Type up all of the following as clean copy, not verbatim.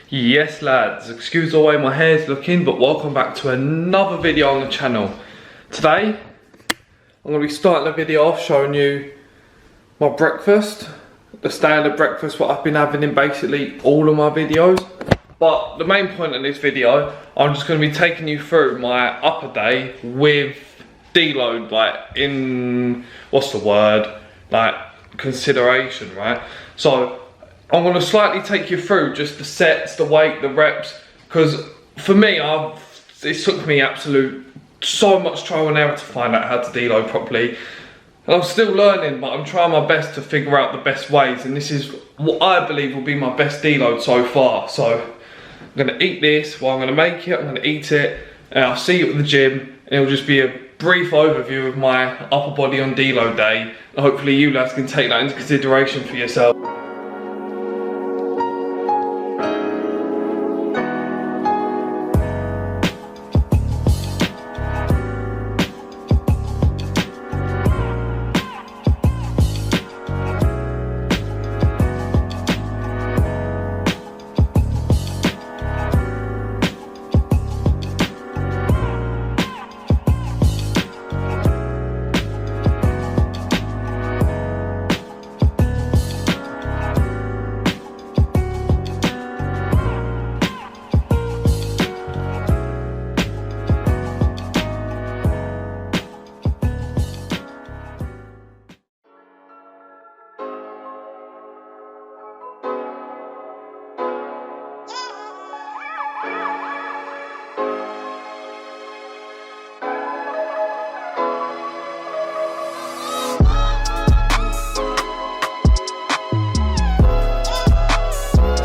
Yes lads, excuse the way my hair's looking, but welcome back to another video on the channel. Today, I'm going to be starting the video off showing you my breakfast. The standard breakfast what I've been having in basically all of my videos. But the main point of this video, I'm just going to be taking you through my upper day with deload, like in, what's the word, like consideration, right? So I'm going to slightly take you through just the sets, the weight, the reps, because for me, it took me so much trial and error to find out how to deload properly. And I'm still learning, but I'm trying my best to figure out the best ways, and this is what I believe will be my best deload so far. So I'm going to eat this, I'm going to make it, I'm going to eat it, and I'll see you at the gym, and it'll just be a brief overview of my upper body on deload day, and hopefully you lads can take that into consideration for yourself.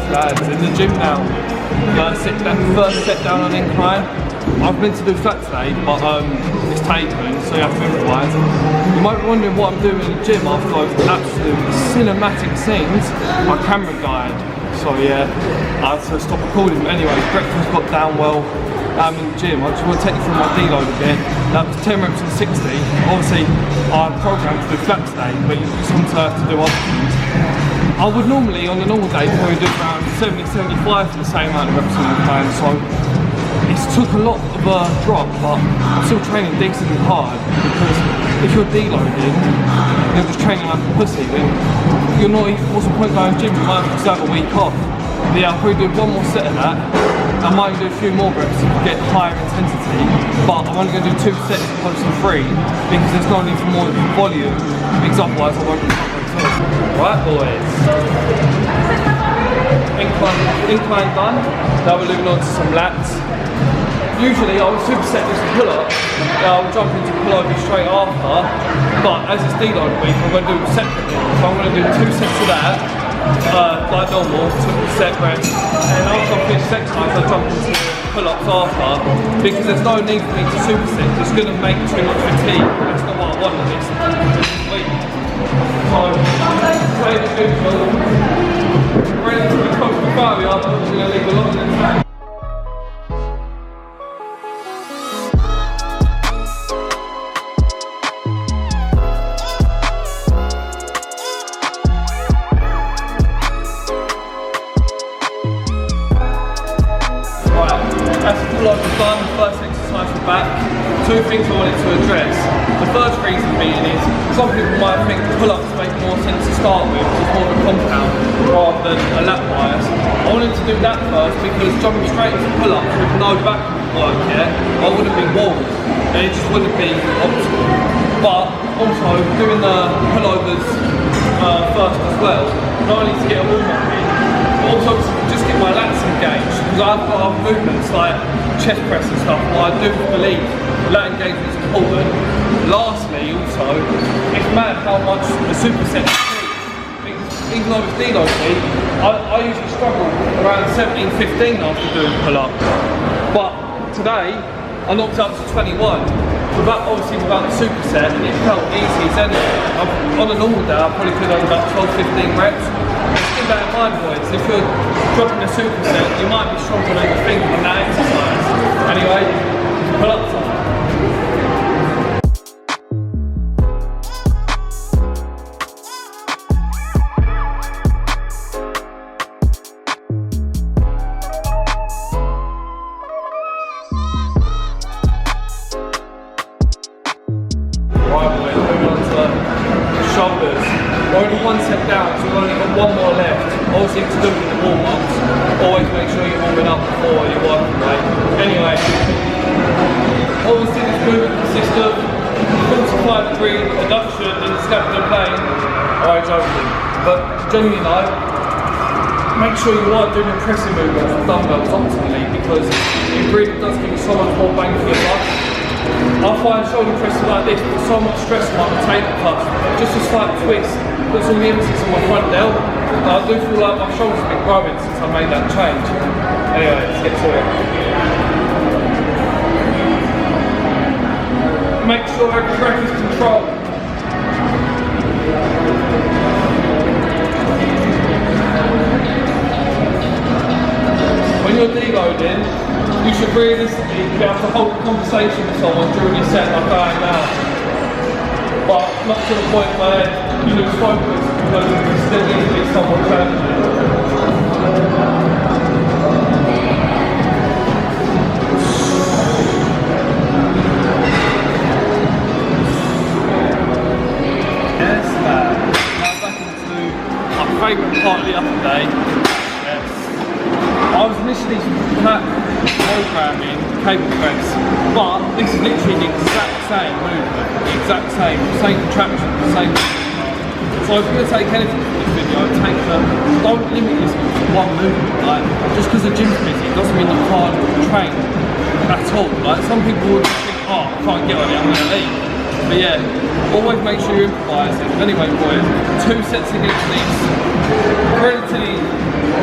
Lads, in the gym now. First set down on incline. I've meant to do flat today, but it's taken, so you have to improvise. You might be wondering what I'm doing in the gym after those absolute cinematic scenes. My camera died, so yeah, I had to stop recording. But anyway, breakfast got down well. I'm in the gym. I just want to take you through my deload again. That was 10 reps on 60. Obviously, I'm programmed to do flat today, but you just want to do other things. I would normally, on a normal day, probably do around 70-75 for the same amount of reps on incline, so it's took a lot of a drop, but I'm still training decently hard, because if you're deloading, you're just training like a pussy, then you're not even, what's the point going to the gym? You might just have a week off. But yeah, I'll probably do one more set of that. I might do a few more reps to get higher intensity, but I'm only going to do 2 sets as opposed to 3, because there's no need for more volume, because otherwise I won't recover at all. Right boys, incline done. Now we're moving on to some lats. Usually I would superset this to pull up, I'll jump into pull over straight after, but as it's deload week I'm going to do it separately. So I'm going to do 2 sets of that, like normal, 2 set reps, and after I finish exercise I'll jump into pull-ups after, because there's no need for me to superset. It's going to make too much fatigue, that's not what I want at this week. So, same as usual, ready to be close to failure, I'm going to leave a lot of them. That's the pull-up is done, first exercise for back. 2 things I wanted to address. The first reason being is, some people might think pull-ups make more sense to start with, it's more of a compound rather than a lat bias. I wanted to do that first because jumping straight into pull-ups with no back work yet, I wouldn't be walled, and it just wouldn't be optimal. But also, doing the pullovers first as well, not only to get a warm-up in, also to just get my lats engaged, because I've got other movements like chest press and stuff, but I do believe lat engagement is important. Lastly, also, it's mad how much a superset is, because even though it's deload week, I usually struggle around 17-15 after doing pull-up, but today I knocked it up to 21, obviously without the superset, and it felt easy as anything. On a normal day I probably could have done about 12-15 reps. Keep that in mind, boys. If you're dropping a superset, you might be stronger than you think on that exercise. Anyway, pull up time. for your working weight. Anyway, obviously this movement consists of 45-degree adduction in the scapular plane. Alright, joking. But genuinely though, make sure you are doing a pressing movement of dumbbells optimally, because it really does give you so much more bang for your buck. I find shoulder presses like this put so much stress on my potato cuffs. Just a slight twist puts all the emphasis on my front delt. And I do feel like my shoulders have been growing since I made that change. Anyway, let's get to it. Make sure every breath is controlled. When you're deloading, you should realistically be able to hold a conversation with someone during your set like I am now. But not to the point where you lose focus, because you still need to be somewhat challenging. Yes, man. Now back into my favourite part of the upper day. Yes. I was initially programming cable press, but this is literally the exact same movement, the exact same contraction, the same movement. So if you're going to take anything from this video, don't limit yourself to one movement. Like, just because the gym's busy doesn't mean you can't train at all. Like, some people would think, oh, I can't get on it, I'm going to leave. But yeah, always make sure you're improvising. Anyway boys, 2 sets against these. Relatively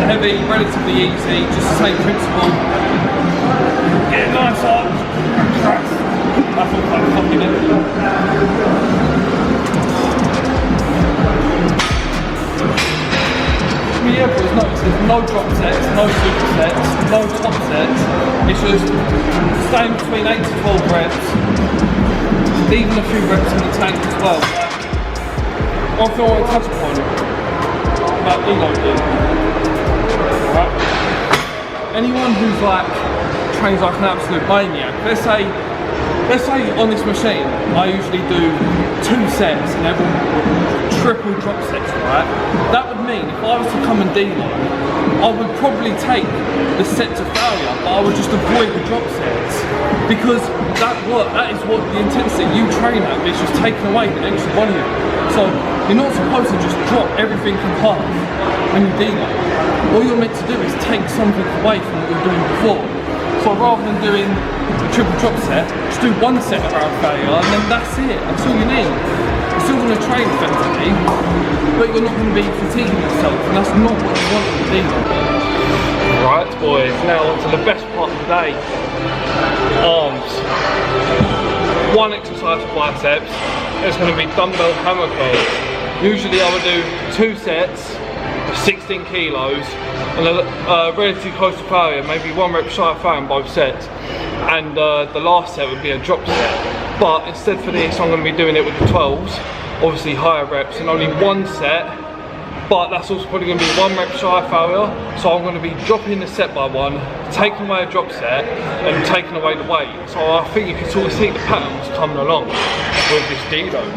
heavy, relatively easy, just the same principle. Get nice arms, press. That's all quite fucking empty. Yeah boys, notice there's no drop sets, no super sets, no top sets. It's just staying between 8 to 12 reps. Even a few reps in the tank as well. One thing I want to touch upon about deloading. Right. Anyone who's like trains like an absolute maniac, let's say on this machine I usually do 2 sets and they're all triple drop sets, right? That would mean if I was to come and deload, I would probably take the set to failure, but I would just avoid the drop sets, because that is what the intensity you train at is just taking away the extra volume. So you're not supposed to just drop everything in half when you deload. All you're meant to do is take something away from what you're doing before. So rather than doing a triple drop set, just do 1 set around failure and then that's it. That's all you need. You're still going to train effectively, but you're not going to be fatiguing yourself, and that's not what you want to do. Right boys, now on to the best part of the day. Arms. 1 exercise for biceps. It's going to be dumbbell hammer curls. Usually I would do 2 sets, 16 kilos, and relatively close to failure, maybe 1 rep shy of failure in both sets. And the last set would be a drop set. But instead for this, I'm going to be doing it with the 12s, obviously higher reps, and only 1 set. But that's also probably going to be 1 rep shy of failure. So I'm going to be dropping the set by 1, taking away a drop set, and taking away the weight. So I think you can sort of see the patterns coming along with this deload.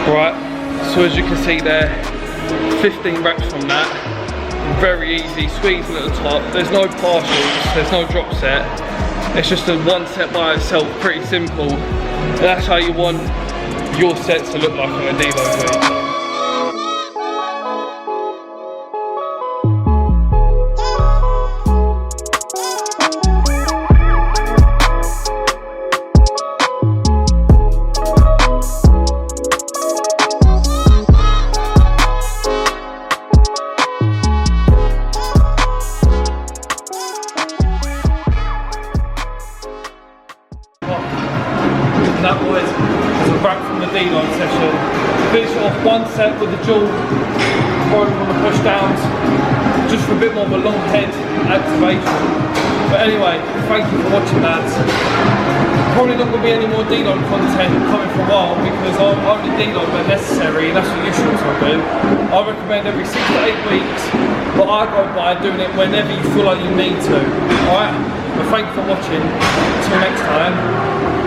Right, so as you can see there, 15 reps from that, very easy, squeezing at the top, there's no partials, there's no drop set, it's just a 1 set by itself, pretty simple, and that's how you want your sets to look like on a deload week. That boys is a wrap from the deload session. Finish off 1 set with the dual rolling on the push downs, just for a bit more of a long head activation. But anyway, thank you for watching that. Probably not going to be any more deload content coming for a while, because I only deload when necessary, and that's what you should also do. I recommend every 6 to 8 weeks, but I go by doing it whenever you feel like you need to. Alright? But thank you for watching. Until next time.